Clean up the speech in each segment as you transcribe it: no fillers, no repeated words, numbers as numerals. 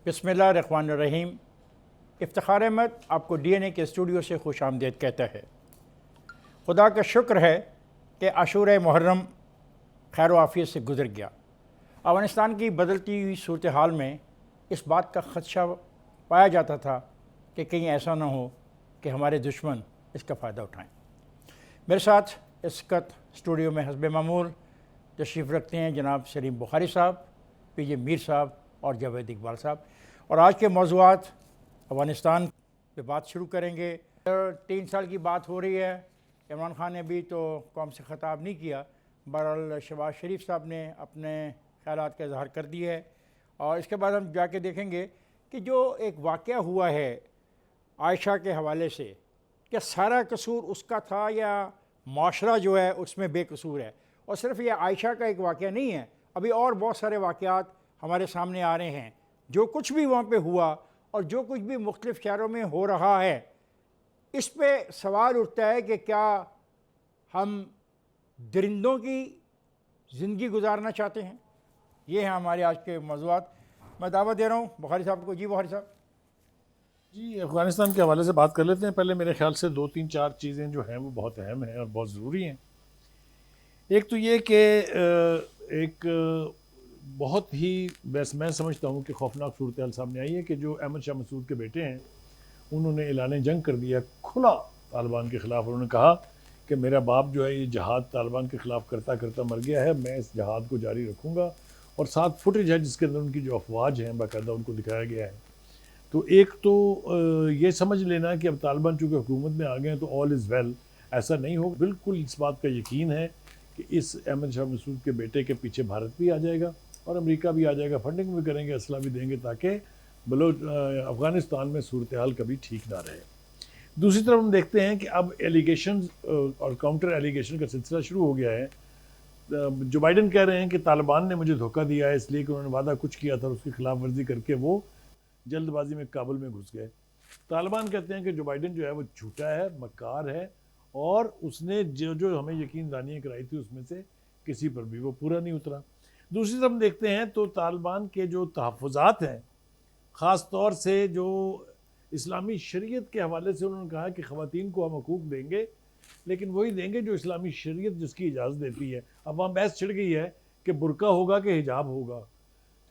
बिस्मिल्लाहिर्रहमानिर्रहीम। इफ्तिखार अहमद आपको डीएनए के स्टूडियो से खुश आमदीद कहता है। खुदा का शुक्र है कि आशूरा मुहर्रम खैर आफियत से गुजर गया। अफ़गानिस्तान की बदलती हुई सूरत हाल में इस बात का ख़दशा पाया जाता था कि कहीं ऐसा ना हो कि हमारे दुश्मन इसका फ़ायदा उठाएँ। मेरे साथ इस वक्त स्टूडियो में हस्ब मामूल तशरीफ़ रखते हैं जनाब सलीम बुखारी साहब, पीजे मीर साहब और जावेद इकबाल साहब। और आज के मौज़ूआत अफ़गानिस्तान पे बात शुरू करेंगे। 3 साल की बात हो रही है। इमरान खान ने अभी तो कौम से ख़िताब नहीं किया, बहरहाल शहबाज शरीफ साहब ने अपने ख़यालात का इज़हार कर दिया है। और इसके बाद हम जाके देखेंगे कि जो एक वाक़या हुआ है आयशा के हवाले से, क्या सारा कसूर उसका था या माशरा जो है उसमें बेकसूर है। और सिर्फ ये आयशा का एक वाक़या नहीं है, अभी और बहुत सारे वाक़यात हमारे सामने आ रहे हैं। जो कुछ भी वहाँ पे हुआ और जो कुछ भी मुख्तलिफ़ शहरों में हो रहा है, इस पे सवाल उठता है कि क्या हम दरिंदों की ज़िंदगी गुजारना चाहते हैं। ये हैं हमारे आज के मौज़ूआत। मैं दावत दे रहा हूँ बुखारी साहब को। जी बुखारी साहब। जी, अफ़गानिस्तान के हवाले से बात कर लेते हैं। पहले मेरे ख्याल से 2-3-4 चीज़ें जो हैं वो बहुत अहम हैं और बहुत ज़रूरी हैं। एक तो ये कि एक बहुत ही बस मैं समझता हूँ कि खौफनाक सूरत हाल सामने आई है कि जो अहमद शाह मसूद के बेटे हैं उन्होंने ऐलान जंग कर दिया खुला तालिबान के ख़िलाफ़। उन्होंने कहा कि मेरा बाप जो है ये जहाद तालिबान के ख़िलाफ़ करता करता मर गया है, मैं इस जहाद को जारी रखूँगा। और साथ फुटेज है जिसके अंदर उनकी जो अफवाज हैं बाकायदा उनको दिखाया गया है। तो एक तो ये समझ लेना कि अब तालिबान चूँकि हुकूमत में आ गए हैं तो ऑल इज़ वेल, ऐसा नहीं हो। बिल्कुल इस बात का यकीन है कि इस अहमद शाह मसूद के बेटे के पीछे भारत भी आ जाएगा और अमेरिका भी आ जाएगा, फंडिंग भी करेंगे, असला भी देंगे ताकि अफ़गानिस्तान में सूरत हाल कभी ठीक ना रहे। दूसरी तरफ हम देखते हैं कि अब एलिगेशन और काउंटर एलिगेशन का सिलसिला शुरू हो गया है। जो बाइडन कह रहे हैं कि तालिबान ने मुझे धोखा दिया है इसलिए कि उन्होंने वादा कुछ किया था और उसकी खिलाफ वर्जी करके वो जल्दबाजी में काबुल में घुस गए। तालिबान कहते हैं कि जो बाइडन जो है वो झूठा है, मक्कार है और उसने जो जो हमें यकीन दहानियाँ कराई थी उसमें से किसी पर भी वो पूरा नहीं उतरा। दूसरी तरफ देखते हैं तो तालिबान के जो तहफ़्फ़ुज़ात हैं, ख़ास तौर से जो इस्लामी शरीयत के हवाले से उन्होंने कहा कि ख़वातीन को हम हकूक़ देंगे लेकिन वही देंगे जो इस्लामी शरीयत जिसकी इजाज़त देती है। अब वहाँ बहस छिड़ गई है कि बुर्का होगा कि हिजाब होगा।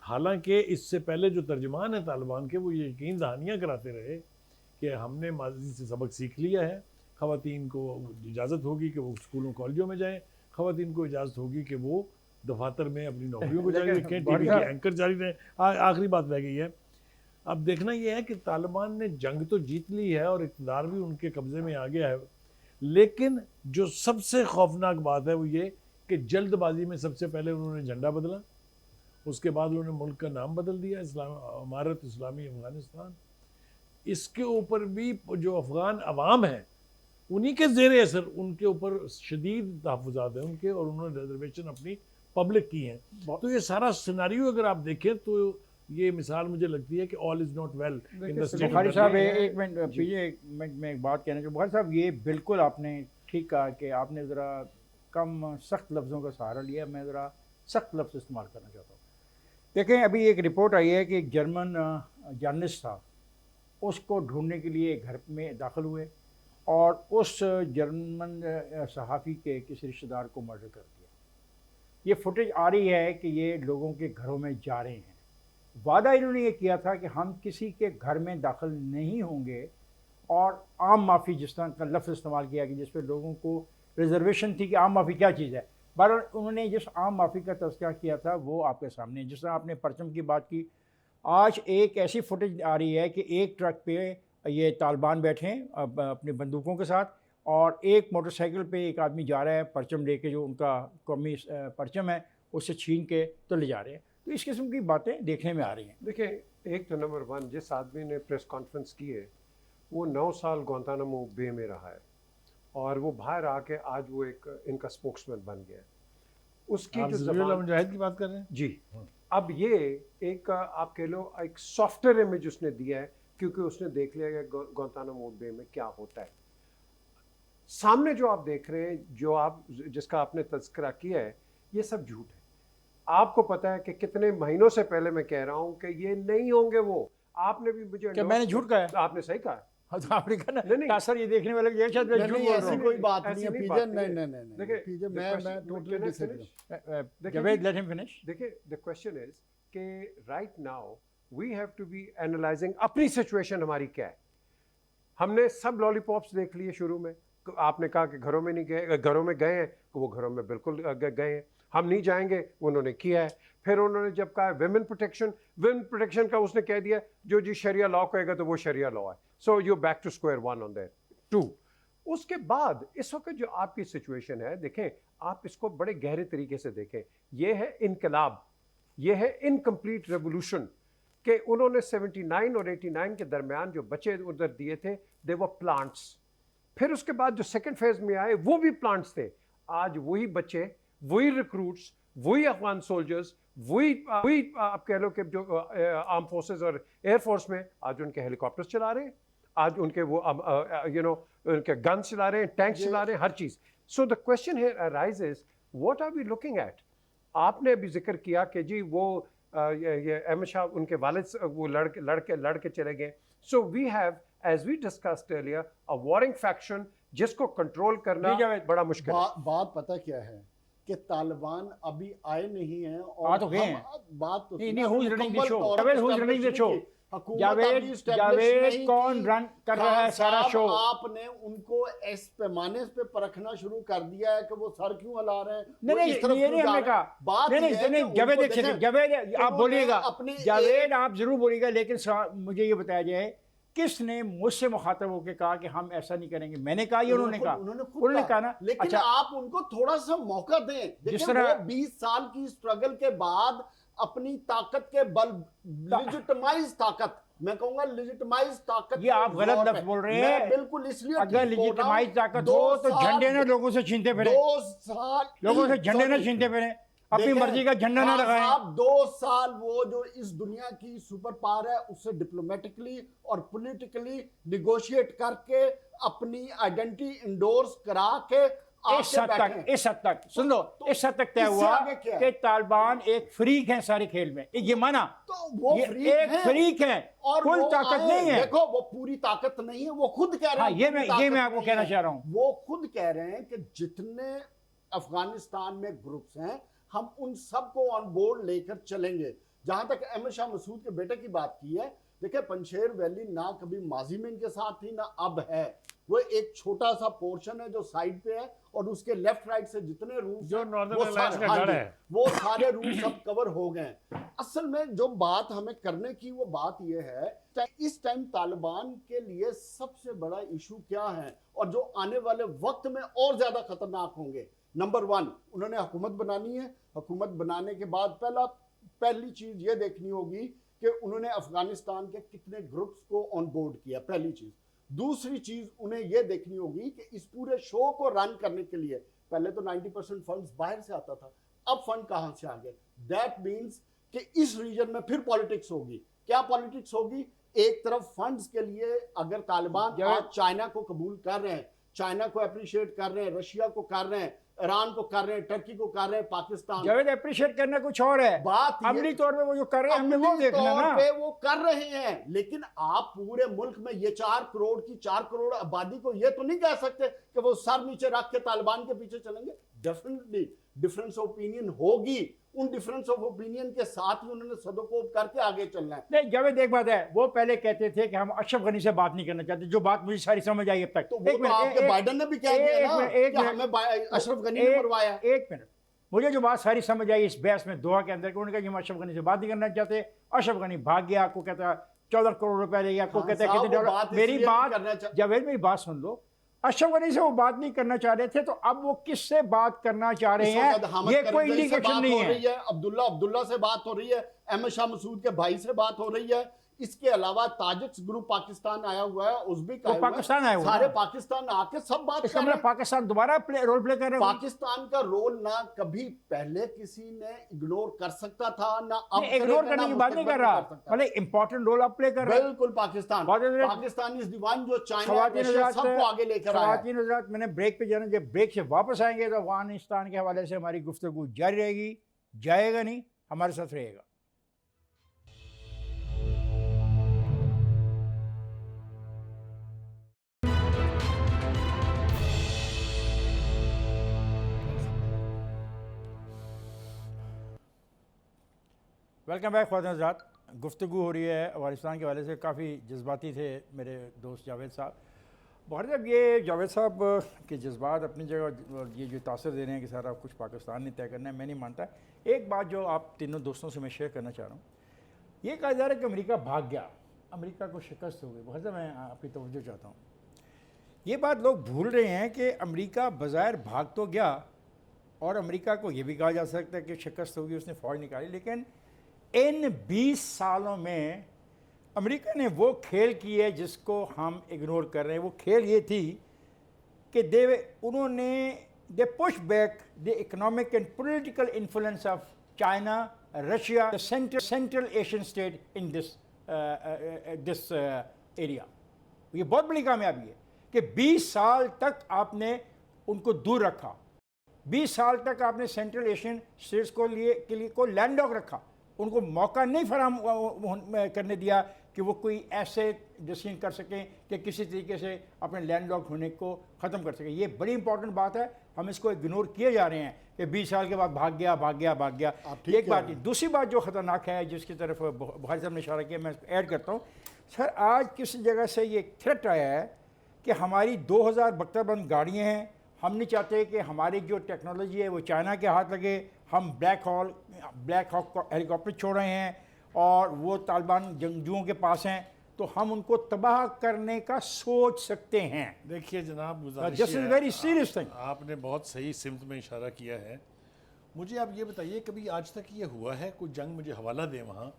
हालांकि इससे पहले जो तर्जमान है तालिबान के वो ये यकीन दहानियाँ कराते रहे कि हमने माजी से सबक सीख लिया है, ख़वातीन को इजाज़त होगी कि वो स्कूलों कॉलेजों में जाएँ, ख़वातीन को इजाज़त होगी कि वो दफातर में अपनी नौकरियों को जारी रखें, टीवी के एंकर जारी रहें। आखिरी बात रह गई है। अब देखना ये है कि तालिबान ने जंग तो जीत ली है और इक़्तिदार भी उनके कब्ज़े में आ गया है, लेकिन जो सबसे खौफनाक बात है वो ये कि जल्दबाजी में सबसे पहले उन्होंने झंडा बदला, उसके बाद उन्होंने मुल्क का नाम बदल दिया इमारत इस्लामी अफ़गानिस्तान। इसके ऊपर भी जो अफ़गान अवाम है उन्हीं के ज़ेर असर उनके ऊपर शदीद तहफ़्फ़ुज़ात हैं उनके, और उन्होंने रिजर्वेशन अपनी पब्लिक की हैं। तो ये सारा सिनारियो अगर आप देखें तो ये मिसाल मुझे लगती है कि all is not well in the state. Bukhari साहब एक मिनट पीछे, मैं एक बात कहना चाहूँ। बुखारी साहब ये बिल्कुल आपने ठीक कहा कि आपने ज़रा कम सख्त लफ्ज़ों का सहारा लिया, मैं ज़रा सख्त लफ्ज़ इस्तेमाल करना चाहता हूँ। देखें, अभी एक रिपोर्ट आई है कि एक जर्मन जर्नलिस्ट था, उसको ढूंढने के लिए घर में दाखिल हुए और उस जर्मन सहाफ़ी के किसी रिश्तेदार को मर्डर कर दिया। ये फुटेज आ रही है कि ये लोगों के घरों में जा रहे हैं। वादा इन्होंने ये किया था कि हम किसी के घर में दाखिल नहीं होंगे, और आम माफ़ी जिस तरह का लफ्ज़ इस्तेमाल किया कि जिस पे लोगों को रिजर्वेशन थी कि आम माफ़ी क्या चीज़ है। बहरहाल उन्होंने जिस आम माफ़ी का तज़किरा किया था वो आपके सामने, जिस तरह आपने परचम की बात की। आज एक ऐसी फुटेज आ रही है कि एक ट्रक पे ये तालिबान बैठे हैं अपनी बंदूकों के साथ, और एक मोटरसाइकिल पे एक आदमी जा रहा है परचम लेके, जो उनका कौमी परचम है उससे छीन के तो ले जा रहे हैं। तो इस किस्म की बातें देखने में आ रही हैं। देखिए, एक तो नंबर वन, जिस आदमी ने प्रेस कॉन्फ्रेंस की है वो 9 साल गुआंतानामो बे में रहा है और वो बाहर आके आज वो एक इनका स्पोक्समैन बन गया है। उसकी जो ज़बान मुजाहिद की बात कर रहे हैं जी, अब ये एक आप कह लो एक सॉफ्टवेयर इमेज उसने दिया है क्योंकि उसने देख लिया कि गुआंतानामो बे में क्या होता है। सामने जो आप देख रहे हैं, जो आप जिसका आपने तज़किरा किया है, ये सब झूठ है। आपको पता है कि कितने महीनों से पहले मैं कह रहा हूं कि ये नहीं होंगे वो। आपने भी मुझे क्या मैंने झूठ कहा? आपने सही कहा। हाँ, तो आपने कहा नहीं, नहीं। ना सर ये देखने वाले ये शायद मैं झूठ नहीं, बोल ऐसी रहा हूँ। कोई बात ऐसी नहीं है नहीं पीजे, बात नहीं है। नहीं नहीं देखिए, पीजे, the मैं question- totally can I disagree. finish? Javed let him finish. देखिए द क्वेश्चन इज कि right now we have to be analysing अपनी सिचुएशन हमारी क्या है। हमने सब लॉलीपॉप्स देख लिए शुरू में। आपने कहा कि घरों में नहीं गए, घरों में गए हैं, तो वो घरों में बिल्कुल गए हैं। हम नहीं जाएंगे, उन्होंने किया है। फिर उन्होंने जब कहा विमेन प्रोटेक्शन का उसने कह दिया जो जी शरिया लॉ कहेगा तो वो शरिया लॉ है। So you back to square one on that too. उसके बाद इस वक्त जो आपकी सिचुएशन है, देखें आप इसको बड़े गहरे तरीके से देखें। ये है इनकलाब, ये है इनकम्प्लीट रेवोल्यूशन कि उन्होंने 79 और 89 के दरमियान जो बच्चे उधर दिए थे दे वो प्लांट्स। फिर उसके बाद जो सेकंड फेज में आए वो भी प्लांट्स थे। आज वही बच्चे, वही रिक्रूट्स, वही अफगान सोल्जर्स, वही आप कह लो कि जो आर्म फोर्सेस और एयरफोर्स में आज उनके हेलीकॉप्टर्स चला रहे हैं, आज उनके वो उनके गन्स चला रहे हैं, टैंक्स चला रहे हैं, हर चीज। So the question here arises, what are we looking at? आपने अभी जिक्र किया कि जी वो ये अहमद शाह उनके वालिद वो लड़के चले गए। So we have as we discussed earlier a warring faction जिसको कंट्रोल करना बड़ा मुश्किल है। बात पता क्या है कि तालिबान अभी आए नहीं हैं आ और तो गए हैं। बात तो नहीं who's running the मुकम्मल show? तौर पे Javed who's running the establish show? नहीं की। हुकूमत अभी establish जावेद नहीं कौन की। रन कर रहा है खान सारा साहब, शो? आपने उनको इस पैमाने पे परखना शुरू कर दिया है कि वो सर क्यों हिला रहे हैं, नहीं वो नहीं इस तरफ ये क्यों नहीं जा हमने रहे हैं। कहा। बात नहीं ये नहीं है नहीं कि जावेद उनको एक सेकंड, देखें, जावेद आप उन्होंने बोलिएगा, अपनी जावेद आप जरूर बोलिएगा, लेकिन मुझे ये बताया जाए किसने मुझसे मुखातब होकर कहा कि हम ऐसा नहीं करेंगे? मैंने कहा या उन्होंने कहा? उन्होंने कहा ना। लेकिन अच्छा आप उनको थोड़ा सा मौका दें। जिस देखिए तरह- वो 20 साल की स्ट्रगल के बाद अपनी ताकत के बल, लेजिटिमाइज ताकत, मैं कहूंगा लेजिटिमाइज ताकत, ये आप गलत लफ्ज बोल रहे हैं। मैं बिल्कुल इसलिए अगर ठीक बोल रहा हूं। लेजिटिमाइज ताकत दो हो तो साल- झंडे ना लोगों से छीनते फिरे, 2 साल लोगों से झंडे ना Sorry। छीनते फिरे, अपनी देखें, मर्जी का झंडा ना खान लगाएं। साहब 2 साल वो जो इस दुनिया की सुपर पावर है उससे डिप्लोमेटिकली और पॉलिटिकली निगोशिएट करके अपनी आइडेंटिटी इंडोर्स करा के इस हद तक सुन लो, इस हद तक तय इससे हुआ आगे क्या है? कि तालिबान एक फ्रीक है सारे खेल में, ये माना। तो वो ये फ्रीक एक हैं। फ्रीक है, और कुल वो ताकत आए, नहीं है। देखो वो पूरी ताकत नहीं है, वो खुद कह रहे हाँ, हैं ये पूरी मैं ताकत आपको नहीं कहना है। चाह रहा हूं। वो खुद कह रहे हैं कि जितने अफगानिस्तान में ग्रुप्स हैं हम उन सबको ऑन बोर्ड लेकर चलेंगे। जहां तक अहमद शाह मसूद के बेटे की बात की है, देखिए पंशेर वैली ना कभी माजी में इनके साथ थी ना अब है, वो एक छोटा सा पोर्शन है जो साइड पे है और उसके लेफ्ट राइट से जितने रूट जो नॉर्दर्न अलायंस का गढ़ है, वो सारे रूट सब कवर हो गए। असल में जो बात हमें करने की वो बात ये है इस टाइम तालिबान के लिए सबसे बड़ा इशू क्या है और जो आने वाले वक्त में और ज्यादा खतरनाक होंगे। नंबर 1, उन्होंने हुकूमत बनानी है। हुकूमत बनाने के बाद पहली चीज ये देखनी होगी कि उन्होंने अफगानिस्तान के कितने ग्रुप्स को ऑन बोर्ड किया, पहली चीज। दूसरी चीज उन्हें यह देखनी होगी कि इस पूरे शो को रन करने के लिए पहले तो 90% फंड्स बाहर से आता था, अब फंड कहां से आ गए। दैट मीन्स कि इस रीजन में फिर पॉलिटिक्स होगी। क्या पॉलिटिक्स होगी? एक तरफ फंड्स के लिए अगर तालिबान आज चाइना को कबूल कर रहे हैं, चाइना को अप्रिशिएट कर रहे हैं, रशिया को कर रहे हैं, ईरान को कर रहे हैं, टर्की को कर रहे हैं, पाकिस्तान जावेद अप्रिशिएट करना कुछ और है, बात अमली तौर पे वो जो कर रहे हैं हमने वो देखना ना। पे वो कर रहे हैं, लेकिन आप पूरे मुल्क में ये 4 करोड़ की 4 करोड़ आबादी को ये तो नहीं कह सकते कि वो सर नीचे रख के तालिबान के पीछे चलेंगे। डेफिनेटली डिफरेंस ऑफ ओपिनियन होगी, उन डिफरेंस ऑफ ओपिनियन के साथ ही उन्होंने सदुपयोग करके आगे चलना है। नहीं जावेद एक बात है, वो पहले कहते थे कि हम अशरफ गनी से बात नहीं करना चाहते, जो बात मुझे सारी समझ आई अब तक। तो वो तो आपके बाइडेन ने भी कह दिया ना कि हमें अशरफ गनी ने मरवाया। एक मिनट, मुझे जो बात सारी समझ आई इस बहस में दुआ के अंदर, उन्होंने कहा कि हम अशरफ गनी से बात नहीं करना चाहते। अशरफ गनी भाग गया, को कहता 14 करोड़ रुपए ले गया, को कहता है कितने डॉलर। मेरी बात जावेद, मेरी बात सुन लो। अशरफ गनी से वो बात नहीं करना चाह रहे थे, तो अब वो किससे बात करना चाह रहे हैं? ये कोई इंडिकेशन नहीं है। अब्दुल्ला से बात हो रही है, अहमद शाह मसूद के भाई से बात हो रही है। इसके अलावा ताजिक्स ग्रुप पाकिस्तान आया हुआ है, उज्बेक तो पाकिस्तान आया हुआ है, सारे पाकिस्तान आके सब बात कर रहे हैं। पाकिस्तान दोबारा रोल प्ले कर रहे हैं। पाकिस्तान का रोल ना कभी पहले किसी ने इग्नोर कर सकता था, ना अब इग्नोर करने की बात नहीं कर रहा, मतलब इंपॉर्टेंट रोल आप प्ले कर रहे हैं। बिल्कुल पाकिस्तान इस दीवान जो चाइना सबको आगे लेकर आया। ख़वातीन हज़रात, मैंने ब्रेक पे जाना, जब ब्रेक से वापस आएंगे तो अफगानिस्तान के हवाले से हमारी गुफ्तगू जारी रहेगी। जाएगा नहीं, हमारे साथ रहेगा। वेलकम बैक ख्वातीन हज़रात। गुफ्तगू हो रही है अफगानिस्तान के हवाले से। काफ़ी जज्बाती थे मेरे दोस्त जावेद साहब। बहुत जब ये जावेद साहब के जज्बात अपनी जगह और ये जो तासर दे रहे हैं कि सारा कुछ पाकिस्तान ने तय करना है, मैं नहीं मानता। एक बात जो आप तीनों दोस्तों से मैं शेयर करना चाह रहा हूँ, ये कहा जा रहा है कि अमेरिका भाग गया, अमेरिका को शिकस्त हो गई। बहुत मैं आपकी तवज्जो चाहता हूँ। ये बात लोग भूल रहे हैं कि अमेरिका बज़ाहिर भाग तो गया और अमेरिका को ये भी कहा जा सकता है कि शिकस्त होगी, उसने फ़ौज निकाली, लेकिन इन 20 सालों में अमेरिका ने वो खेल की है जिसको हम इग्नोर कर रहे हैं। वो खेल ये थी कि they push back the economic and political influence of China, Russia, the central Asian state in this area. ये बहुत बड़ी कामयाबी है कि 20 साल तक आपने उनको दूर रखा, 20 साल तक आपने सेंट्रल एशियन स्टेट्स के लिए को लैंड लॉक रखा, उनको मौका नहीं फराहम करने दिया कि वो कोई ऐसे डिसीजन कर सकें कि किसी तरीके से अपने लैंड लॉक होने को ख़त्म कर सकें। ये बड़ी इंपॉर्टेंट बात है, हम इसको इग्नोर किए जा रहे हैं कि 20 साल के बाद भाग गया। एक बात ही। दूसरी बात जो ख़तरनाक है, जिसकी तरफ बुखारी साहब ने इशारा किया, मैं ऐड करता हूँ। सर, आज किसी जगह से ये थ्रेट आया है कि हमारी 2000 बख्तरबंद गाड़ियाँ हैं, हम नहीं चाहते कि हमारी जो टेक्नोलॉजी है वो चाइना के हाथ लगे। हम ब्लैक हॉक हेलीकॉप्टर छोड़ रहे हैं और वो तालिबान जंगजुओं के पास हैं, तो हम उनको तबाह करने का सोच सकते हैं। देखिए जनाब, this is very serious thing. आपने बहुत सही सिमत में इशारा किया है। मुझे आप ये बताइए, कभी आज तक ये हुआ है कोई जंग, मुझे हवाला दें वहाँ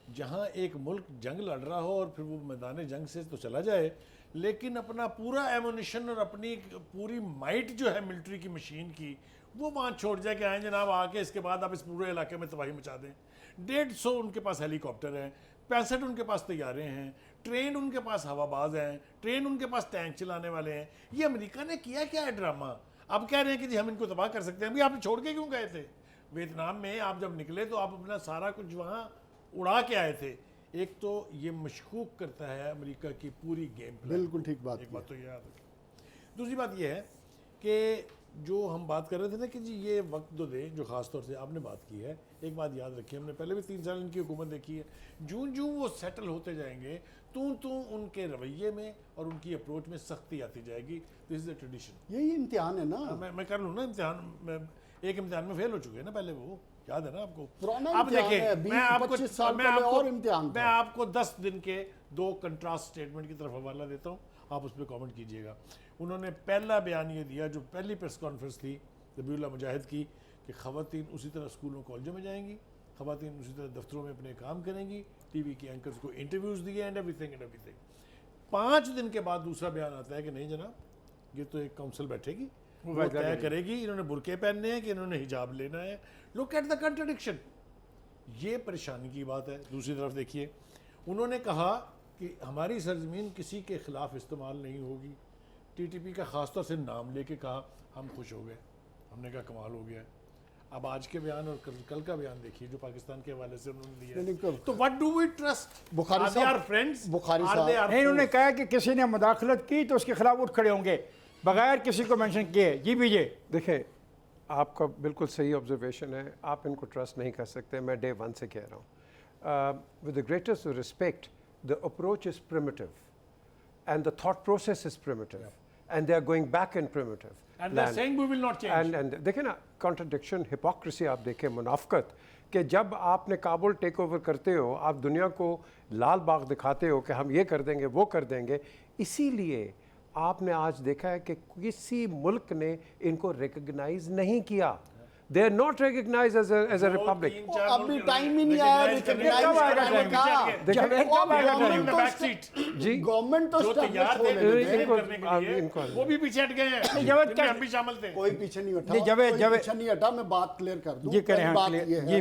जहाँ एक मुल्क जंग लड़ रहा हो और फिर वो मैदान जंग से तो चला जाए, लेकिन अपना पूरा एमुनिशन और अपनी पूरी माइट जो है मिलिट्री की मशीन की, वो वहाँ छोड़ जाए कि आए जनाब आके इसके बाद आप इस पूरे इलाके में तबाही मचा दें। 150 उनके पास हेलीकॉप्टर हैं, 65 उनके पास तैयारे हैं, ट्रेन उनके पास हवाबाज हैं, ट्रेन उनके पास टैंक चलाने वाले हैं। ये अमेरिका ने किया क्या है ड्रामा? अब कह रहे हैं कि जी हम इनको तबाह कर सकते हैं। अभी आपने छोड़ के क्यों गए थे? वियतनाम में आप जब निकले तो आप अपना सारा कुछ वहाँ उड़ा के आए थे। एक तो ये मशकूक करता है अमेरिका की पूरी गेम प्लान। बिल्कुल ठीक बात। एक बात तो याद है। दूसरी बात ये है कि जो हम बात कर रहे थे ना कि जी ये वक्त दो दे, जो ख़ास तौर से आपने बात की है, एक बात याद रखिए, हमने पहले भी 3 साल इनकी हुकूमत देखी है। जूं जूं वो सेटल होते जाएंगे तू उनके रवैये में और उनकी अप्रोच में सख्ती आती जाएगी। This is a tradition. यही इम्तिहान है ना। मैं कर लूँ ना इम्तिहान, एक इम्तिहान में फेल हो चुके हैं ना पहले, वो याद है ना आपको। अब देखिए, मैं आपको 10 दिन के 2 कंट्रास्ट स्टेटमेंट की तरफ हवाला देता हूँ, आप उस पर कमेंट कीजिएगा। उन्होंने पहला बयान ये दिया, जो पहली प्रेस कॉन्फ्रेंस थी ज़बीउल्लाह मुजाहिद की, कि ख़वातीन उसी तरह स्कूलों कॉलेजों में जाएंगी, ख़वातीन उसी तरह दफ्तरों में अपने काम करेंगी, टीवी के एंकर्स को इंटरव्यूज़ दिए एंड एवरीथिंग। 5 दिन के बाद दूसरा बयान आता है कि नहीं जनाब, ये तो एक काउंसिल बैठेगी, वो तय करेगी इन्होंने बुरके पहनने हैं कि इन्होंने हिजाब लेना है। Look at the contradiction. ये परेशानी की बात है। दूसरी तरफ देखिए, उन्होंने कहा कि हमारी सरजमीन किसी के खिलाफ इस्तेमाल नहीं होगी। टीटीपी का ख़ास तौर से नाम लेके कहा, हम खुश हो गए, हमने कहा कमाल हो गया। अब आज के बयान और कल का बयान देखिए जो पाकिस्तान के हवाले से उन्होंने दिया। तो what do we trust? Bukhari साहब, फ्रेंड्स, उन्होंने कहा कि किसी ने मुदाखलत की तो उसके खिलाफ उठ खड़े होंगे बगैर किसी को मेंशन किए। जी बीजे, देखिए आपका बिल्कुल सही ऑब्जर्वेशन है, आप इनको ट्रस्ट नहीं कर सकते। मैं डे 1 से कह रहा हूँ, with the greatest respect, the approach is primitive and the thought process is primitive and they are going back in primitive and they're saying we will not change and देखिए ना contradiction, hypocrisy आप देखें, मुनाफकत, कि जब आपने Kabul take over करते हो, आप दुनिया को लाल बाग दिखाते हो कि हम ये कर देंगे वो कर देंगे। इसीलिए आपने आज देखा है कि किसी मुल्क ने इनको रिकग्नाइज नहीं किया। They are not recognized as a republic. अभी टाइम ही नहीं आया रिकॉग्नाइज करने का। जी गवर्नमेंट तो तैयार थे, वो भी पीछे हट गए हैं, हम भी शामिल थे। कोई पीछे नहीं हटा, पीछे नहीं हटा। मैं बात क्लियर कर दूं। बात ये है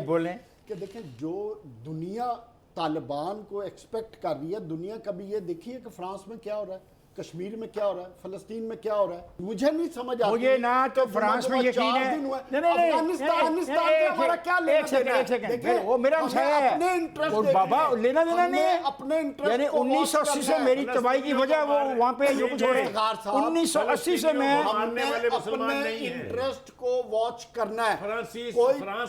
कि देखें, जो दुनिया तालिबान को एक्सपेक्ट कर रही है, दुनिया कभी ये देखी है कि फ्रांस में क्या हो रहा है? कश्मीर में क्या हो रहा है, फलस्तीन में क्या हो रहा है, मुझे नहीं समझ आता। मुझे ना तो फ्रांस में यकीन है। अफगानिस्तान से हमारा क्या लेना देना है? एक सेकंड, देखिए, वो मेरा हमें है अपने इंटरेस्ट और बाबा लेना देना नहीं है। अपने इंटरेस्ट यानी 1980 से मेरी तबाही की वजह वो वहाँ पे जो कुछ हो रहा है 1980 से मैं मानने वाले मुसलमान अपने नहीं हैं। इंटरेस्ट को वॉच करना है। फ्रांस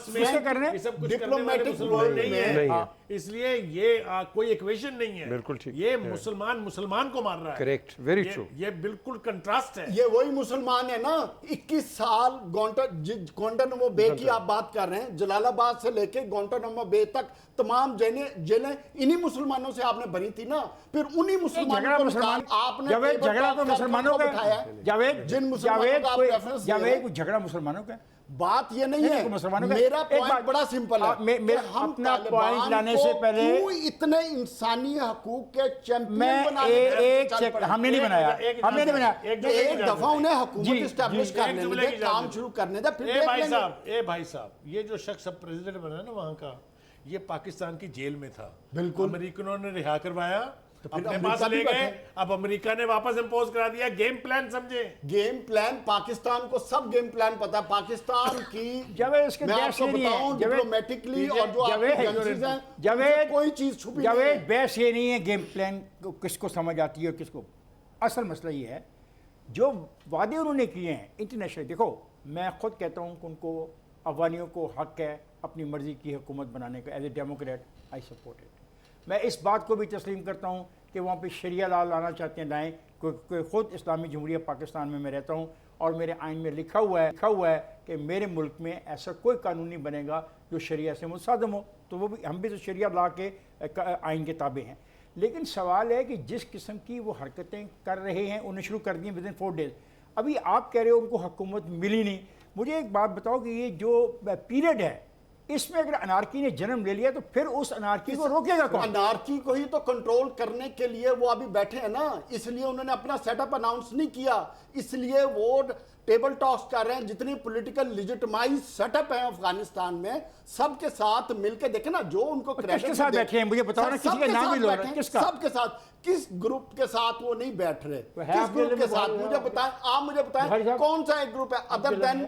में किसके करने? ये सब कुछ करने वाले डिप्लोमेटिक मुसलमान वर्ल्ड नहीं में है। हाँ। इसलिए ये कोई इक्वेशन नहीं है। बिल्कुल ठीक ये मुसलमान को मार रहा है। Correct, very true. ये बिल्कुल कंट्रास्ट है। ये वही मुसलमान है ना। 21 साल गोंटानामो बे की आप बात कर रहे हैं, जलालाबाद से लेके गोंटानामो बे तक तमाम जेलें इन्हीं मुसलमानों से आपने भरी थी ना। फिर उन्हीं मुसलमानों को मुसलमान आपने जावेद झगड़ा तो मुसलमानों का जावेद जिन मुसलमानों का आप रेफरेंस दे रहे जावेद हैं, कोई झगड़ा मुसलमानों का बात ये नहीं है। मुसलमानों का मेरा एक पॉइंट बात- बड़ा सिंपल है मेरा कि हम अपना तालिबान पॉइंट लाने को से पहले क्यों इतने इंसानी हकूक के चैंपियन मैं बनाने के लिए एक चल सेकंड पड़े? हमने नहीं बनाया हमने नहीं बनाया एक दफा उन्हें हुकूमत जी, इस्टेब्लिश जी, करने एक जुमले दे, की काम इजाजत। शुरू करने दे, फिर ए देख भाई लेंगे। साहब, भाई साहब, ये जो शख्स अब प्रेसिडेंट बना है ना वहां का, ये पाकिस्तान की जेल में था। बिल्कुल। अमेरिकनों ने रिहा करवाया, फिर अपने अमेरिका पास भी ले गए। बैठे। अब अमेरिका ने वापस इंपोज करा दिया। गेम प्लान समझे। गेम प्लान पाकिस्तान को सब गेम प्लान पता है। पाकिस्तान की जावेद इसके मैं बहस आपको ये नहीं है। बताऊं जावेद- डिप्लोमेटिकली और जो आपकी जावेद- एजेंसीज हैं, जावेद- उनसे कोई चीज छुपी नहीं जावेद है। बहस ये नहीं है गेम प्लान को किसको समझ आती है और किसको। असल मसला ये है जो वादे उन्होंने किए हैं इंटरनेशनल। देखो मैं खुद कहता हूँ कि उनको अफगानियों को हक है अपनी मर्जी की हुकूमत बनाने का। As a democrat I support it. मैं इस बात को भी तस्लीम करता हूँ कि वहाँ पे शरिया लॉ लाना चाहते हैं लाएँ, क्योंकि ख़ुद इस्लामी जमहूरिया पाकिस्तान में मैं रहता हूँ और मेरे आइन में लिखा हुआ है कि मेरे मुल्क में ऐसा कोई कानून नहीं बनेगा जो शरिया से मुसादम हो। तो वो भी हम भी तो शरिया लॉ के आइन के ताबे हैं। लेकिन सवाल है कि जिस किस्म की वो हरकतें कर रहे हैं उन्हें शुरू कर दी विद इन 4 डेज। अभी आप कह रहे हो उनको हुकूमत मिली नहीं। मुझे एक बात बताओ कि ये जो पीरियड है इसमें अगर अनारकी ने जन्म ले लिया तो फिर उस अनारकी को रोकेगा कौन? अनारकी को ही तो कंट्रोल करने के लिए वो अभी बैठे हैं ना, इसलिए उन्होंने अपना सेटअप अनाउंस नहीं किया, इसलिए वो टेबल टॉक्स कर रहे हैं। जितनी पॉलिटिकल लेजिटिमाइज सेटअप है अफगानिस्तान में, सबके साथ मिलकर देखे ना जो उनको किसके साथ बैठे हैं मुझे बताओ ना, किसी का नाम भी लो रहा है, किसका? सबके साथ। किस ग्रुप के साथ वो नहीं बैठ रहे? तो है किस आपके ग्रुप के लिए साथ बोल रहे मुझे हो। बताएं, आप मुझे भाई बताएं साहब, कौन सा एक ग्रुप है अदर देन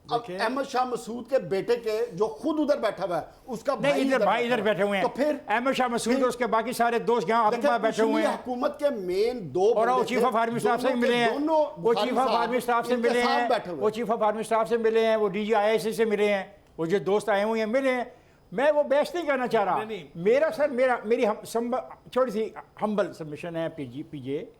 अहमद शाह मसूद के बेटे के जो खुद उधर बैठा हुआ है, उसका नहीं इधर भाई इधर बैठे हुए हैं। तो फिर अहमद शाह मसूद उसके बाकी सारे दोस्त यहाँ आपके पास बैठे हुए हैं हुकूमत के मेन दो और वो बंदे चीफ थे, ऑफ आर्मी स्टाफ से दोनों मिले के हैं। दोनों वो चीफ ऑफ साहब आर्मी स्टाफ से इनके मिले साथ हैं। बैठे हुए वो चीफ ऑफ आर्मी स्टाफ से मिले हैं। वो डीजी आईएसआई से मिले हैं। वो जो दोस्त आए हुए हैं मिले हैं। मैं वो बहस नहीं करना चाह रहा। नहीं। मेरा सर मेरी छोटी सी हम्बल सबमिशन है पीजे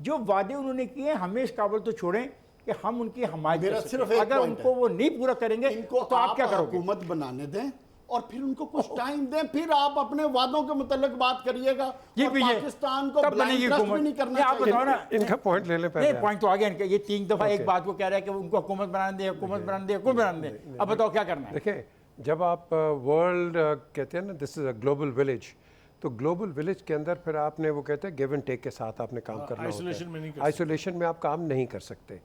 जो वादे उन्होंने किए हैं हमें इस काबल तो छोड़ें कि हम उनकी हमायत मेरा कर सकते सिर्फ हैं। एक अगर पॉइंट उनको है। वो नहीं पूरा करेंगे इनको तो आप क्या करोगे? हुकूमत बनाने दें और फिर उनको कुछ टाइम दें, फिर आप अपने वादों के मुतालिक बात करिएगा। जी और पीजे पाकिस्तान को कब blind बनेगी trust भी हुकूमत? नहीं करना नहीं, आप चाहिए। बताओ ना। इनका पॉइंट ले ले पहले नहीं पॉइंट तो आ गया इनका। ये 3 दफा एक Okay. बात को कह रहा है कि उनको हुकूमत बनाने दे हुकूमत बनाने दे हुकूमत बनाने दे। अब बताओ क्या करना है? देखिए जब आप वर्ल्ड कहते हैं ना this is a global village, तो ग्लोबल विलेज के अंदर फिर आपने वो कहते हैं गिव एंड टेक के साथ आपने काम करना होता isolation में नहीं है। कर आइसोलेशन में आप काम नहीं कर सकते।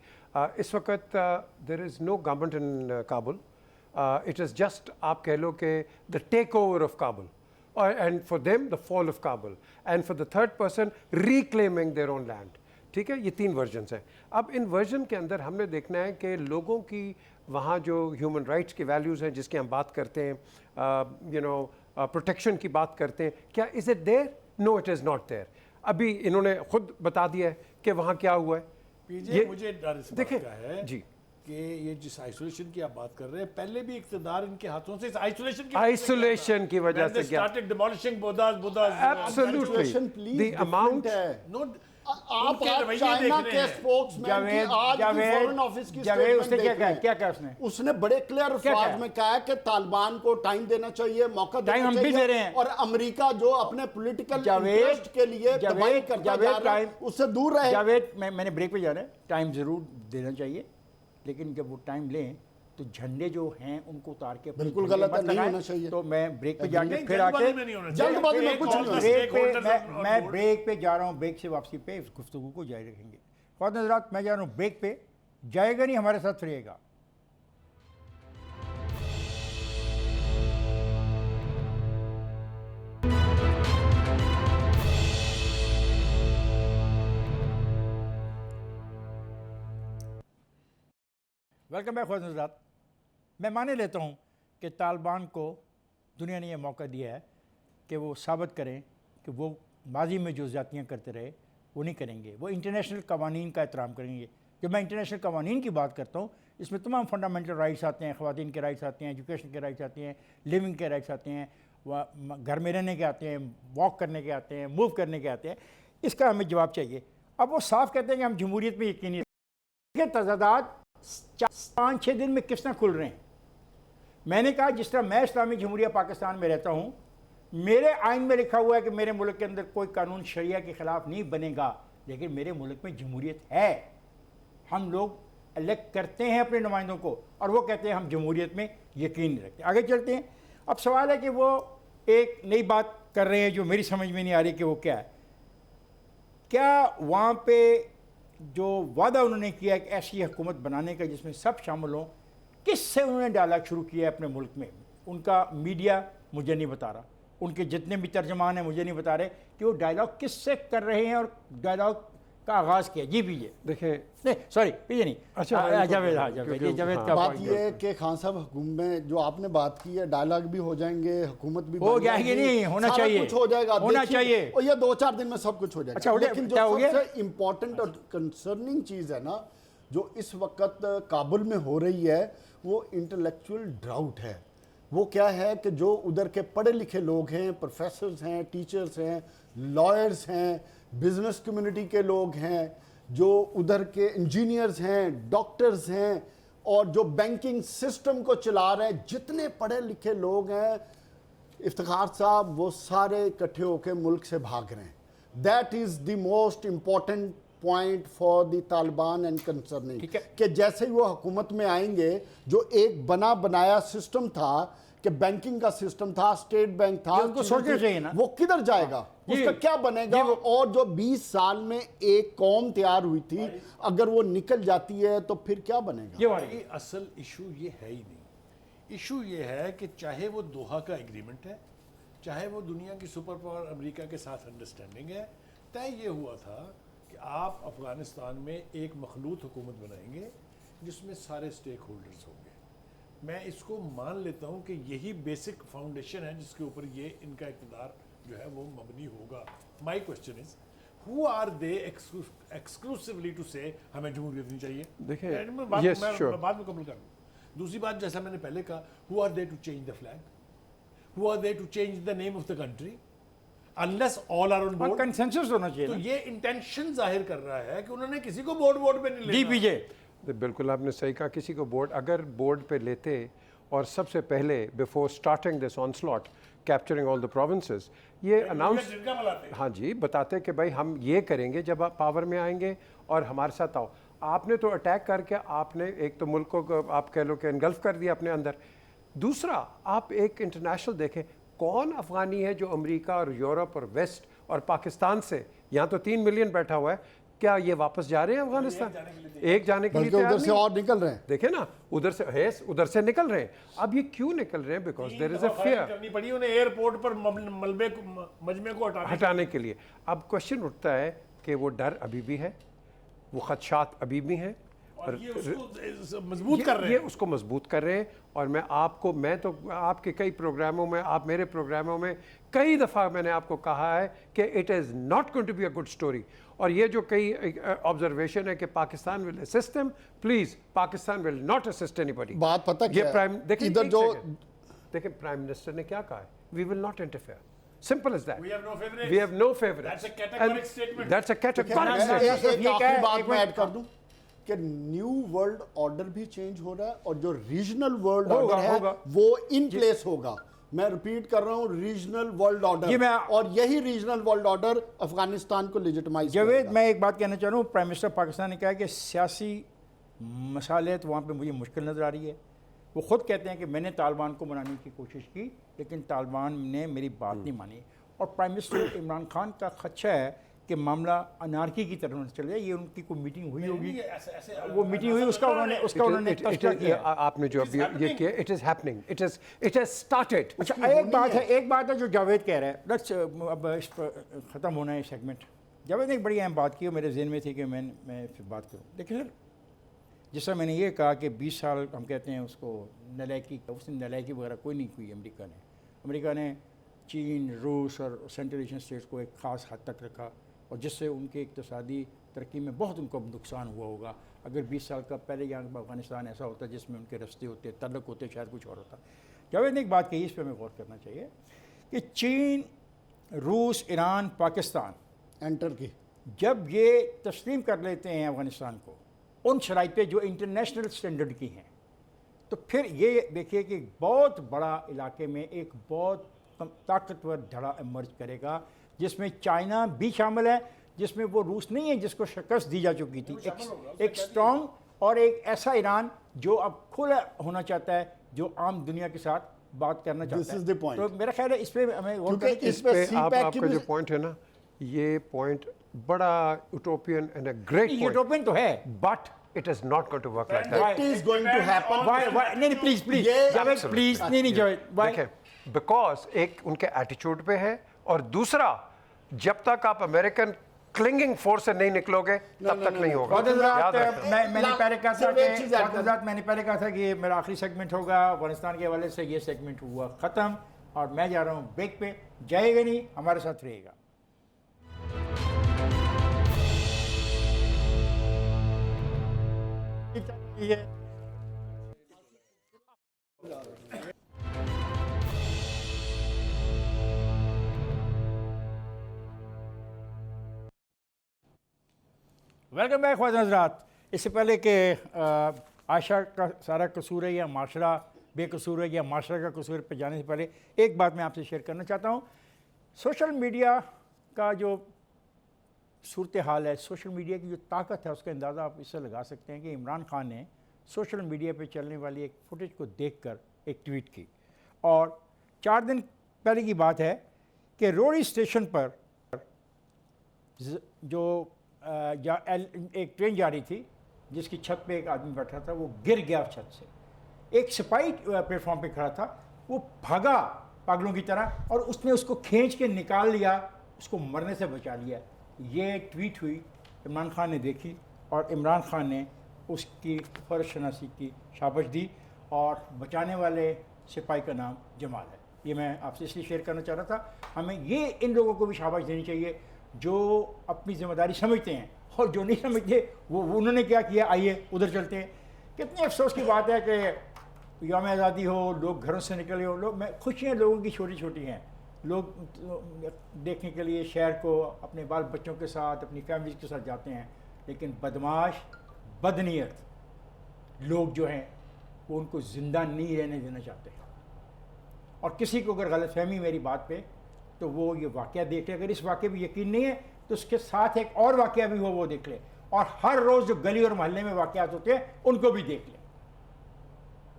इस वक्त there is no government in Kabul. It is just आप कह लो कि the takeover of Kabul and for them the fall of Kabul and for the third person reclaiming their own land. ठीक है, ये 3 वर्जन्स हैं। अब इन वर्जन के अंदर हमने देखना है कि लोगों की वहाँ जो ह्यूमन राइट्स की वैल्यूज़ हैं जिसकी हम बात करते हैं, प्रोटेक्शन की बात करते हैं, क्या is it there? No it is not there. अभी इन्होंने खुद बता दिया है कि वहाँ क्या हुआ है। पीजे मुझे डर इस बात देखिए, का है जी। कि ये जिस आइसोलेशन की आप बात कर रहे हैं, पहले भी इकतदार इनके हाथों से इस आइसोलेशन की वजह से क्या? started demolishing Buddhas. Absolutely. Isolation, please, The amount- different है। No, आप उनके रवैये चाइना देख रहे के हैं। स्पोक्समैन की आज की फॉरेन ऑफिस की जावेद उसने statement क्या देख कहा? रहे हैं। क्या कहा उसने? उसने बड़े क्लियर क्या अल्फाज कहा? में कहा है कि तालिबान को टाइम देना चाहिए, मौका टाइम देना हम भी चाहिए दे रहे हैं। और अमेरिका जो अपने पॉलिटिकल जावेद- इंटरेस्ट के लिए जावेद- तबाही करता जावेद जा रहा है, टाइम- उससे दूर रहे। जावेद मैंने ब्रेक पे जाना है। टाइम ज़रूर देना चाहिए लेकिन जब वो टाइम लें तो झंडे जो हैं उनको उतार के अपने बिल्कुल झंडे गलत है, मत नहीं लगाएं। होना चाहिए। तो मैं ब्रेक पे जाके नहीं, फिर आके जल्दबाजी में नहीं होना चाहिए। जल्दबाजी में कुछ नहीं होना ब्रेक पे Stakeholders are on मैं board. ब्रेक पे जा रहा हूँ। ब्रेक से वापसी पे इस गुफ्तगू को जारी रखेंगे। ख्वात हज़रात मैं जा रहा हूँ ब्रेक पे, जाएगा नहीं हमारे साथ रहिएगा। वेलकम बैक ख्वाजा हज़रात। मैं माने लेता हूँ कि तालिबान को दुनिया ने यह मौका दिया है कि वो साबित करें कि वो माजी में जो ज़्यादतियाँ करते रहे वो नहीं करेंगे, वो इंटरनेशनल कवानीन का एहतराम करेंगे। जब मैं इंटरनेशनल कवानीन की बात करता हूँ, इसमें तमाम फंडामेंटल राइट्स आते हैं, ख़वातीन के राइट्स आते हैं, एजुकेशन के राइट्स आते हैं, लिविंग के राइट्स आते हैं, घर में रहने के आते हैं, वॉक करने के आते हैं, मूव करने के आते हैं। इसका हमें जवाब चाहिए। अब वो साफ कहते हैं कि हम जमहूरियत में यकीनी रखते हैं। तजादात 5-6 दिन में किस तरह खुल रहे हैं। मैंने कहा जिस तरह मैं इस्लामी जमहूरिया पाकिस्तान में रहता हूँ, मेरे आइन में लिखा हुआ है कि मेरे मुल्क के अंदर कोई कानून शरिया के ख़िलाफ़ नहीं बनेगा, लेकिन मेरे मुल्क में जमहूरियत है। हम लोग इलेक्ट करते हैं अपने नुमाइंदों को और वो कहते हैं हम जमहूरियत में यकीन नहीं रखते। आगे चलते हैं। अब सवाल है कि वो एक नई बात कर रहे हैं जो मेरी समझ में नहीं आ रही कि वो क्या है। क्या वहाँ पे जो वादा उन्होंने किया कि ऐसी हुकूमत बनाने का जिसमें सब शामिल हों, किससे उन्होंने डायलॉग शुरू किया है अपने मुल्क में? उनका मीडिया मुझे नहीं बता रहा, उनके जितने भी तर्जमान हैं मुझे नहीं बता रहे कि वो डायलॉग किससे कर रहे हैं और डायलॉग का आगाज़ किया। जी पीजिए। देखें, नहीं सॉरी पीजिए नहीं। अच्छा, जावेद, हाँ जावेद, ये जावेद का बात point ये है। है कि खान साहब हुकूमत में जो आपने बात की है, डायलॉग भी हो जाएंगे, हुकूमत भी हो बन जाएगी, जाएगी, नहीं होना सारा चाहिए, कुछ हो जाएगा, होना देखिए, चाहिए। और ये 2-4 दिन में सब कुछ हो जाएगा। अच्छा, हो गया, लेकिन क्या हो जो गया? सबसे इम्पोर्टेंट और कंसर्निंग चीज़ है ना, जो इस वक्त काबुल में हो रही है, वो इंटेलेक्चुअल ड्राउट है। वो क्या है कि जो उधर के पढ़े लिखे लोग हैं, प्रोफेसर्स हैं, टीचर्स हैं, लॉयर्स हैं, बिजनेस कम्युनिटी के लोग हैं, जो उधर के इंजीनियर्स हैं, डॉक्टर्स हैं, और जो बैंकिंग सिस्टम को चला रहे हैं, जितने पढ़े लिखे लोग हैं इफ्तिखार साहब, वो सारे इकट्ठे होकर मुल्क से भाग रहे हैं। That is the most important point for the Taliban and concerning, कि जैसे ही वो हुकूमत में आएंगे, जो एक बना बनाया सिस्टम था कि बैंकिंग का सिस्टम था, स्टेट बैंक था, उनको सोचना चाहिए ना, वो किधर जाएगा, उसका क्या बनेगा? और जो 20 साल में एक कौम तैयार हुई थी, अगर वो निकल जाती है तो फिर क्या बनेगा? ये असल इशू ये है ही नहीं। इशू ये है कि चाहे वो दोहा का एग्रीमेंट है, चाहे वो दुनिया की सुपर पावर अमेरिका के साथ अंडरस्टैंडिंग है, तय ये हुआ था कि आप अफगानिस्तान में एक मखलूत हुकूमत बनाएंगे जिसमें सारे स्टेक होल्डर्स होंगे। मैं इसको मान लेता हूँ कि यही बेसिक फाउंडेशन है जिसके ऊपर ये इनका इक़्तिदार जो है वो मबनी होगा। My question is, who are they exclusively to say हमें जमहूरियत नहीं चाहिए? देखिए, मैं बाद में कबूल कर लूँ। दूसरी बात, जैसा मैंने पहले कहा, who are they to change the flag, who are they to change the name of the country, unless all are on board. Consensus होना चाहिए तो ना। ये इंटेंशन जाहिर कर रहा है कि उन्होंने किसी को बोर्ड पे नहीं जी लेना। पीजिए। बिल्कुल आपने सही कहा। किसी को बोर्ड, अगर बोर्ड पे लेते और सबसे पहले before starting this onslaught capturing all the provinces ये अनाउंस, हाँ जी, बताते कि भाई हम ये करेंगे जब आप पावर में आएंगे और हमारे साथ आओ। आपने तो अटैक करके आपने एक तो मुल्क को आप कह लो कि इनगल्फ कर दिया अपने अंदर। दूसरा, आप एक इंटरनेशनल देखें, कौन अफगानी है जो अमेरिका और यूरोप और वेस्ट और पाकिस्तान से, यहाँ तो 3 मिलियन बैठा हुआ है, क्या ये वापस जा रहे हैं अफगानिस्तान? एक जाने के लिए बल्कि तैयार उधर से नहीं। और निकल रहे हैं। देखे ना, उधर से निकल रहे हैं। अब ये क्यों निकल रहे हैं? Because there is a fear करनी पड़ी उन्हें एयरपोर्ट पर मजमे को हटाने के लिए। अब क्वेश्चन उठता है कि वो डर अभी भी है, वो खदशात अभी भी हैं, और ये उसको मजबूत कर रहे ये हैं। उसको मजबूत कर रहे हैं। और मैं तो आपके कई प्रोग्रामों में, आप मेरे प्रोग्रामों में कई दफ़ा मैंने आपको कहा है कि it is not going to be a good story. और ये जो कई ऑब्जर्वेशन है कि Pakistan will assist him, please Pakistan will not assist anybody. बात पता ये क्या है? प्राइम देखिए, इधर जो देखिए प्राइम मिनिस्टर ने क्या कहा है, we will not interfere. Simple as that. We have no favorites. We have no favorites. That's a categoric And statement. That's a categoric मैं- statement. एक ये क्या आखिरी है? बात एक मैं मिनट। ऐड कर दूं कि न्यू वर्ल्ड ऑर्डर भी चेंज हो रहा है और जो रीजनल वर्ल्ड होगा, ऑर्डर है होगा। वो इन प्लेस होगा। मैं रिपीट कर रहा हूं, रीजनल वर्ल्ड ये ऑर्डर, मैं- और यही रीजनल वर्ल्ड ऑर्डर अफगानिस्तान को लेजिटिमाइज जावेद, मैं एक बात कहना चाह रहा हूँ। प्राइम मिनिस्टर पाकिस्तान ने कहा है कि सियासी मसाले तो वहाँ पे मुझे मुश्किल नज़र आ रही है। वो ख़ुद कहते हैं कि मैंने तालिबान को मनाने की कोशिश की लेकिन तालिबान ने मेरी बात नहीं मानी। और प्राइम मिनिस्टर इमरान खान का खदशा है कि मामला अनारकी की तरफ चले जाए। ये उनकी कोई मीटिंग हुई होगी, वो मीटिंग हुई, उसका उन्होंने तस्करा किया। आपने जो अभी ये किया, it is happening, it has started. अच्छा, एक बात है जो जावेद कह रहा है। लेट्स अब इस पर ख़त्म होना है सेगमेंट। जावेद ने एक बड़ी अहम बात की और मेरे जहन में थी कि मैं फिर बात करूँ। देखिए सर, जिससे मैंने ये कहा कि 20 साल हम कहते हैं उसको नलायकी, उसने नलायकी वगैरह कोई नहीं की अमेरिका ने चीन, रूस और सेंट्रल एशियन स्टेट्स को एक ख़ास हद तक रखा, और जिससे उनके इक़्तिसादी तरक्की में बहुत उनको नुकसान हुआ होगा। अगर 20 साल का पहले यहाँ अफ़गानिस्तान ऐसा होता जिसमें उनके रास्ते होते, तल्लुक़ होते, शायद कुछ और होता। जावेद ने एक बात कही, इस पर हमें गौर करना चाहिए कि चीन, रूस, ईरान, पाकिस्तान एंटर की जब ये तस्लीम कर लेते हैं अफ़गानिस्तान को उन शराइतें जो इंटरनेशनल स्टैंडर्ड की हैं, तो फिर ये देखिए कि बहुत बड़ा इलाके में एक बहुत ताकतवर धड़ा इमर्ज करेगा, जिसमें चाइना भी शामिल है, जिसमें वो रूस नहीं है जिसको शिकस्त दी जा चुकी थी, एक स्ट्रॉन्ग और एक ऐसा ईरान जो अब खुला होना चाहता है, जो आम दुनिया के साथ बात करना चाहता This है। is the point. तो मेरा ख्याल है इस पे हमें गौर क्योंकि करना चाहिए। इस पे CPEC की आपका भी- जो पॉइंट है ना, ये पॉइंट बड़ा utopian and a great point, utopian तो है, but it is not going to work like that. It is going to happen. Why? नहीं प्लीज ये- जावेद प्लीज, नहीं जावेद, why? देखें, बिकॉज एक उनके एटीट्यूड पे है, और दूसरा जब तक आप अमेरिकन क्लिंगिंग फोर्स से नहीं निकलोगे तब तक नहीं होगा। बहुत याद हज़रात, रखें। मैंने पहले कहा था सिर्फ एक चीज़ कि ऐड बहुत हज़रात, मैंने पहले कहा था कि ये मेरा आखिरी सेगमेंट होगा अफगानिस्तान के हवाले से। ये सेगमेंट हुआ ख़त्म और मैं जा रहा हूँ ब्रेक पे। जाएगा नहीं, हमारे साथ रहेगा। ये वेलकम बैक ख्वाजा हज़रात। इससे पहले कि आयशा का सारा कसूर है या माशरा बेकसूर है या माशरा का कसूर पे जाने से पहले एक बात मैं आपसे शेयर करना चाहता हूँ। सोशल मीडिया का जो सूरत हाल है, सोशल मीडिया की जो ताकत है, उसका अंदाज़ा आप इससे लगा सकते हैं कि इमरान खान ने सोशल मीडिया पे चलने वाली एक फुटेज को देखकर एक ट्वीट की, और 4 दिन पहले की बात है कि रोहड़ी स्टेशन पर जो एक ट्रेन जा रही थी जिसकी छत पे एक आदमी बैठा था, वो गिर गया छत से। एक सिपाही प्लेटफॉर्म पे खड़ा था, वो भागा पागलों की तरह और उसने उसको खींच के निकाल लिया, उसको मरने से बचा लिया। ये ट्वीट हुई, इमरान खान ने देखी और इमरान खान ने उसकी फ़र्शनासी की शाबाश दी, और बचाने वाले सिपाही का नाम जमाल है। ये मैं आपसे इसलिए शेयर करना चाह रहा था। हमें ये इन लोगों को भी शाबाश देनी चाहिए जो अपनी ज़िम्मेदारी समझते हैं, और जो नहीं समझते वो उन्होंने क्या किया। आइए उधर चलते हैं। कितने अफसोस की बात है कि यौम आज़ादी हो, लोग घरों से निकले हो, लोग खुशियाँ लोगों की छोटी छोटी हैं, लोग देखने के लिए शहर को अपने बाल बच्चों के साथ, अपनी फैमिली के साथ जाते हैं, लेकिन बदमाश बदनीयत लोग जो हैं वो उनको ज़िंदा नहीं रहने देना चाहते। और किसी को अगर गलतफहमी मेरी बात पे, तो वो ये वाक़या देख ले। अगर इस वाक़े में यकीन नहीं है तो उसके साथ एक और वाक़या भी हो वो देख ले, और हर रोज़ जो गली और मोहल्ले में वाक़यात होते हैं उनको भी देख ले।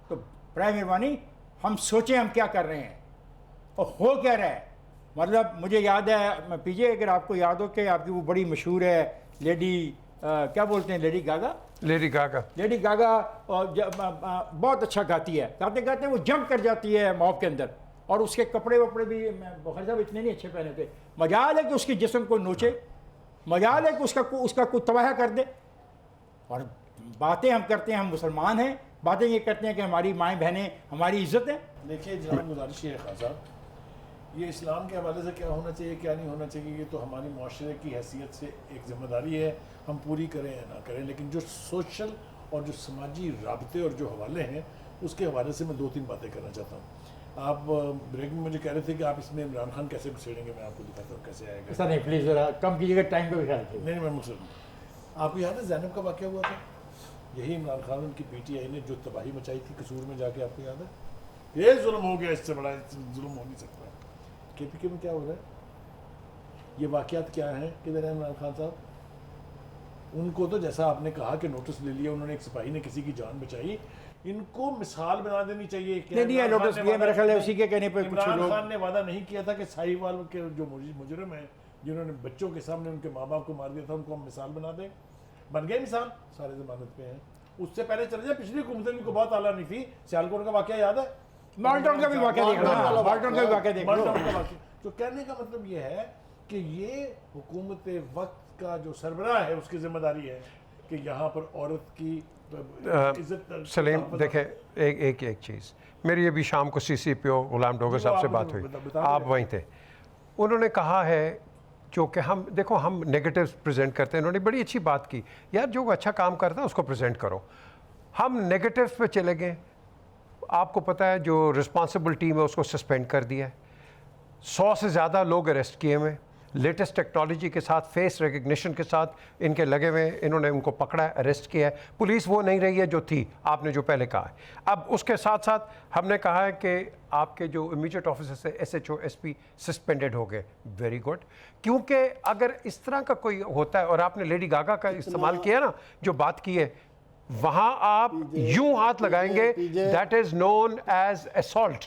तो बराए मेहरबानी हम सोचें हम क्या कर रहे हैं और हो क्या रहा है। मतलब मुझे याद है, मैं पीछे, अगर आपको याद हो कि आपकी वो बड़ी मशहूर है लेडी, क्या बोलते हैं, लेडी गागा। लेडी गागा बहुत अच्छा गाती है, गाते गाते वो जंप कर जाती है मॉब के अंदर, और उसके कपड़े वपड़े भी बखर साहब इतने नहीं अच्छे पहने थे। मजाल है कि उसके जिस्म को नोचे, मजाल है कि उसका कोई तबाह कर दे। और बातें हम करते हैं, हम मुसलमान हैं, बातें ये करते हैं कि हमारी माएँ बहनें हमारी इज्जत है। देखिए जनाब, गुजारिश है खान साहब, ये इस्लाम के हवाले से क्या होना चाहिए क्या नहीं होना चाहिए, ये तो हमारी माशरे की हैसियत से एक ज़िम्मेदारी है, हम पूरी करें या ना करें। लेकिन जो सोशल और जो समाजी राबते और जो हवाले हैं, उसके हवाले से मैं 2-3 बातें करना चाहता हूँ। आप ब्रेक में मुझे कह रहे थे कि आप इसमें इमरान खान कैसे घुसेड़ेंगे, मैं आपको दिखाता हूँ कैसे आएगा। ऐसा नहीं, प्लीज़ ज़रा कम कीजिएगा, टाइम का भी ख्याल रखिए। नहीं, मैं मुझसे आपको याद है ज़ैनब का वाक़या हुआ था, यही इमरान खान उनकी PTI ने जो तबाही मचाई थी कसूर में जाके, आपको याद है। ये जुल्म हो गया, इससे बड़ा जुल्म हो नहीं सकता। KPK में क्या हो रहा है, ये वाक़यात क्या हैं, किधर है इमरान खान साहब। उनको तो जैसा आपने कहा कि नोटिस ले लिया उन्होंने, एक सिपाही ने किसी की जान बचाई, इनको मिसाल बना देनी चाहिए। नहीं नोटिस लिया, मेरा ख्याल है उसी के कहने पर कुछ इमरान लोग। खान ने वादा नहीं किया था कि साहिवाल के जो मुजरिम हैं, जिन्होंने बच्चों के सामने उनके माँ बाप को मार दिया था, उनको हम मिसाल बना दें। बन गए मिसाल, सारे जमानत पे हैं। उससे पहले चले जाए, पिछली हुकूमत उनको बहुत आला नहीं थी। सियालकोट का वाक़या याद है, माल्टन का भी वाक़या देख लो, माल्टन का भी वाक़या देख लो। तो कहने का मतलब ये है कि ये हुकूमत वक्त का जो सरबराह है उसकी जिम्मेदारी है कि यहाँ पर औरत की इज्जत सलीम देखें, एक चीज़, मेरी अभी शाम को CCPO गुलाम डोगर साहब से बात हुई, आप वहीं थे। उन्होंने कहा है जो कि हम देखो हम नेगेटिव्स प्रेजेंट करते हैं, उन्होंने बड़ी अच्छी बात की, यार जो अच्छा काम करता है उसको प्रेजेंट करो। हम नेगेटिव्स पे चले गए, आपको पता है जो रिस्पॉन्सिबल टीम है उसको सस्पेंड कर दिया है, 100 से ज़्यादा लोग अरेस्ट किए हुए, लेटेस्ट टेक्नोलॉजी के साथ, फेस रिकग्निशन के साथ इनके लगे हुए, इन्होंने उनको पकड़ा है, अरेस्ट किया है। पुलिस वो नहीं रही है जो थी, आपने जो पहले कहा है। अब उसके साथ साथ हमने कहा है कि आपके जो इमीडिएट ऑफिसर से SHO SP सस्पेंडेड हो गए, वेरी गुड, क्योंकि अगर इस तरह का कोई होता है, और आपने लेडी गागा का इस्तेमाल किया ना, जो बात की है, वहां आप यूं हाथ लगाएंगे, that is known as assault.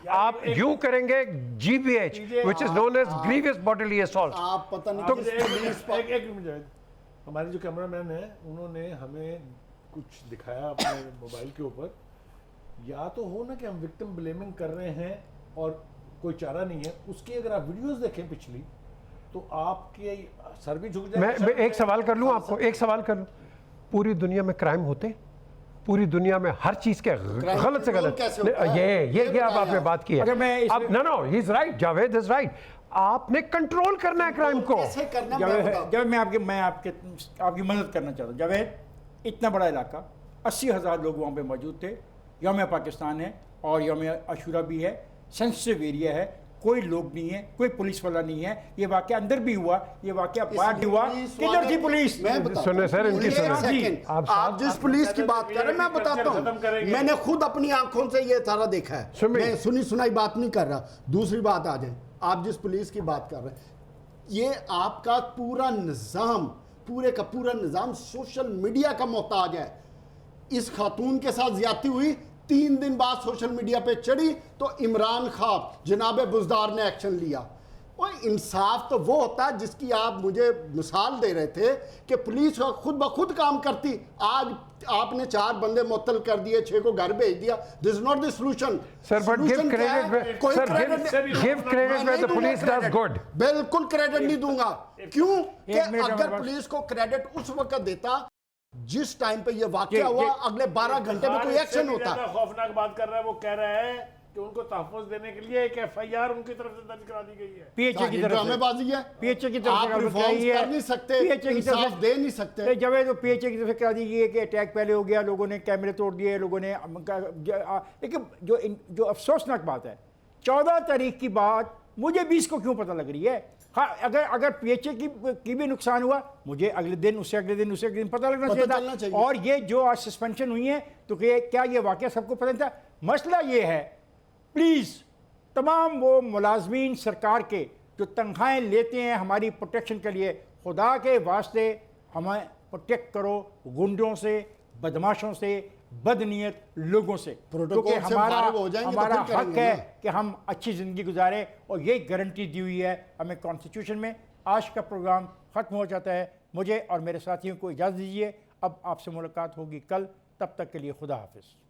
आप यूं करेंगे GBH, which is known as grievous bodily assault. आप पता नहीं तो किस पुलिस पर- एक मिनट जावेद, हमारे जो कैमरामैन हैं उन्होंने हमें कुछ दिखाया अपने मोबाइल के ऊपर। या तो हो ना कि हम विक्टिम ब्लेमिंग कर रहे हैं और कोई चारा नहीं है, उसकी अगर आप वीडियोस देखें पिछली, तो आपके सर भी झुक जाए। मैं एक सवाल कर लूं आपको, एक सवाल कर लूं, पूरी दुनिया में क्राइम होते हैं, पूरी दुनिया में हर चीज के गलत से गलत, कैसे होता है? ये अब आपने बात की है। अगर मैं इस- अब no he is right, Javed is right, आपने कंट्रोल करना है क्राइम को। कैसे करना मैं जावेद बताऊं। जावेद, मैं आपकी मदद करना चाहता हूँ। जावेद, इतना बड़ा इलाका, 80,000 लोग वहाँ पे मौजूद थे, यौम पाकिस्तान है और यौम आशूरा भी है, सेंसिटिव एरिया है, कोई लोग नहीं है, कोई पुलिस वाला नहीं है, ये वाकया अंदर भी हुआ, ये वाकया बाहर भी हुआ, किधर थी पुलिस? मैं बताता सुने हूं। सर, इनकी एक सुने। सेकंड, आप जिस पुलिस की बात कर रहे हैं मैं बताता खत्म हूँ, करेंगे। मैंने खुद अपनी आंखों से ये सारा देखा है, सुमित। मैं सुनी सुनाई बात नहीं कर रहा। दूसरी बात आ जाए, आप जिस पुलिस की बात कर रहे हैं, ये आपका पूरा निज़ाम, पूरे का पूरा निज़ाम सोशल मीडिया का मोहताज है। इस खातून के साथ ज्यादती हुई, 3 दिन बाद सोशल मीडिया पे चढ़ी तो इमरान खान जनाब बुज़दार ने एक्शन लिया। और इंसाफ तो वो होता है जिसकी आप मुझे मिसाल दे रहे थे कि पुलिस खुद ब खुद काम करती। आज आपने 4 बंदे मुअत्तल कर दिए, 6 को घर भेज दिया। This is not the solution. Sir, but give credit where- sir, give credit where the police does good. बिल्कुल क्रेडिट नहीं दूंगा। क्यों कि एक मिनट अगर बस। पुलिस को क्रेडिट उस वक्त देता जिस टाइम पे ये वाकया ये- हुआ, अगले 12 घंटे में कोई इससे एक्शन भी होता। ज्यादा खौफनाक बात कर रहा है, वो कह रहा है कि उनको तहफ़्फ़ुज़ देने के लिए एक FIR उनकी तरफ से दर्ज करा दी गई है। PHA की तरफ से ड्रामेबाजी है। PHA की तरफ से आप कराई रिफॉर्म्स है। कर नहीं सकते, PHA की तरफ इंसाफ से दे नहीं सकते। तो जावेद, PHA की तरफ से करा दी गई है कि अटैक पहले हो गया, लोगों ने कैमरे तोड़ दिए, लोगों ने लेकिन जो अफसोसनाक बात है, 14 तारीख की बात मुझे 20 को क्यों पता लग रही है? हाँ, अगर PHA की भी नुकसान हुआ, मुझे अगले दिन, उससे अगले दिन, उससे अगले दिन पता लगना चलना चाहिए चाहिए। था। और ये जो आज सस्पेंशन हुई है, तो क्या ये वाकया सबको पता नहीं था? मसला ये है, प्लीज़ तमाम वो मुलाजमीन सरकार के जो तनख्वाहें लेते हैं हमारी प्रोटेक्शन के लिए, खुदा के वास्ते हमें प्रोटेक्ट करो गुंडों से, बदमाशों से, बदनीयत लोगों से, प्रोटोकॉल क्योंकि से फारिग हो जाएंगे तो हमारा फिर हक करेंगे है ना। कि हम अच्छी ज़िंदगी गुजारें, और ये गारंटी दी हुई है हमें कॉन्स्टिट्यूशन में। आज का प्रोग्राम ख़त्म हो जाता है, मुझे और मेरे साथियों को इजाज़त दीजिए। अब आपसे मुलाकात होगी कल, तब तक के लिए खुदा हाफिज़।